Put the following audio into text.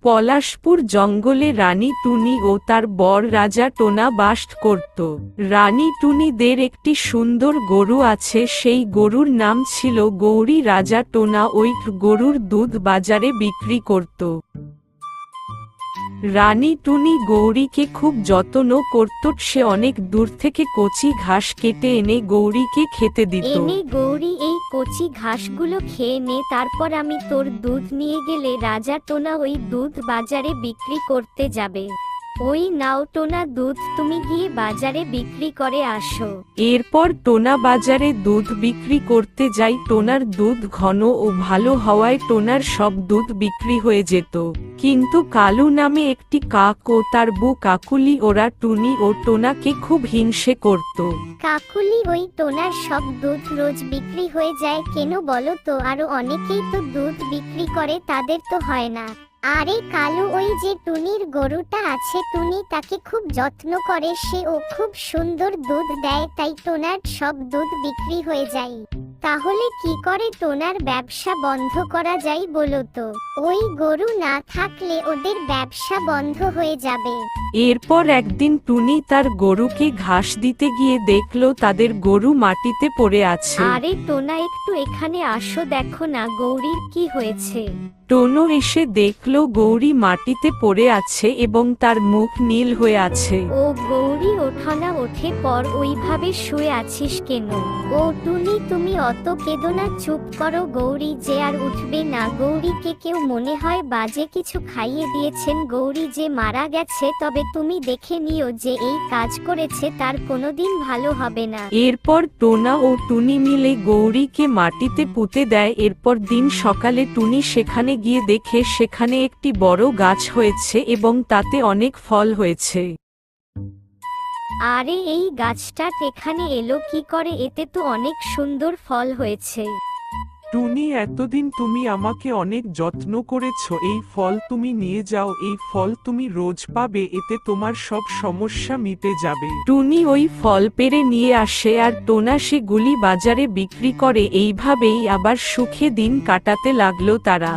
পলাশপুর জঙ্গলে রানী টুনি ও তার বর রাজা টোনা বাস করত। রানী টুনিদের একটি সুন্দর গরু আছে, সেই গরুর নাম ছিল গৌরী। রাজা টোনা ওই গরুর দুধ বাজারে বিক্রি করত। রানী টুনি গৌরীকে খুব যত্ন করত। সে অনেক দূর থেকে কচি ঘাস কেটে এনে গৌরীকে খেতে দিত। গৌরী, এই কচি ঘাসগুলো খেয়ে নে, তারপর আমি তোর দুধ নিয়ে গেলে রাজা টোনা ওই দুধ বাজারে বিক্রি করতে যাবে। ওই নাও টোনা দুধ, তুমি গিয়ে বাজারে বিক্রি করে আসো। এরপর টোনা বাজারে দুধ বিক্রি করতে যায়। টোনার দুধ ঘন ও ভালো হওয়ায় টোনার সব দুধ বিক্রি হয়ে যেত। কিন্তু কালু নামে একটি কাক ও তার বউ কাকুলি, ওরা টুনি ও টোনাকে খুব হিংসে করত। কাকুলি, ওই টোনার সব দুধ রোজ বিক্রি হয়ে যায় কেন বলো তো? আরো অনেকেই তো দুধ বিক্রি করে, তাদের তো হয় না। আরে কালু, ওই যে টুনির গরুটা আছে, টুনি তাকে খুব যত্ন করে, সে ও খুব সুন্দর দুধ দেয়, তাই টোনার সব দুধ বিক্রি হয়ে যায়। তাহলে কি করে টোনার ব্যবসা বন্ধ করা যায় বলো তো? ওই গরু না থাকলে ওদের ব্যবসা বন্ধ হয়ে যাবে। এরপর একদিন টুনি তার গরুকে ঘাস দিতে গিয়ে দেখলো তাদের গরু মাটিতে পড়ে আছে। আরে টোনা, একটু এখানে আসো, দেখো না গৌরীর কি হয়েছে। টোনো এসে দেখলো গৌরী মাটিতে পড়ে আছে এবং তার মুখ নীল হয়ে আছে। ও গৌরী, ওঠো না, ওঠে পর, ওইভাবে শুয়ে আছিস কেন? ও টুনি, তুমি অত কেঁদো না, চুপ করো। গৌরী যে আর উঠবে না। গৌরীকে কেউ মনে হয় বাজে কিছু খাইয়ে দিয়েছেন। গৌরী যে মারা গেছে, তবে তুমি দেখে নিও যে এই কাজ করেছে তার কোনোদিন ভালো হবে না। এরপর টোনা ও টুনি মিলে গৌরীকে মাটিতে পুঁতে দেয়। এরপর দিন সকালে টুনি সেখানে গিয়ে দেখে সেখানে একটি বড় গাছ হয়েছে এবং তাতে অনেক ফল হয়েছে। আরে এই গাছটা এখানে এলো কি করে? এতে তো অনেক সুন্দর ফল হয়েছে। টুনি, এতদিন তুমি আমাকে অনেক যত্ন করেছো, এই ফল তুমি নিয়ে যাও। এই ফল তুমি রোজ পাবে, এতে তোমার সব সমস্যা মিটে যাবে। টুনি ওই ফল পেড়ে নিয়ে আসে আর টোনা সেগুলি বাজারে বিক্রি করে। এইভাবেই আবার সুখে দিন কাটাতে লাগলো তারা।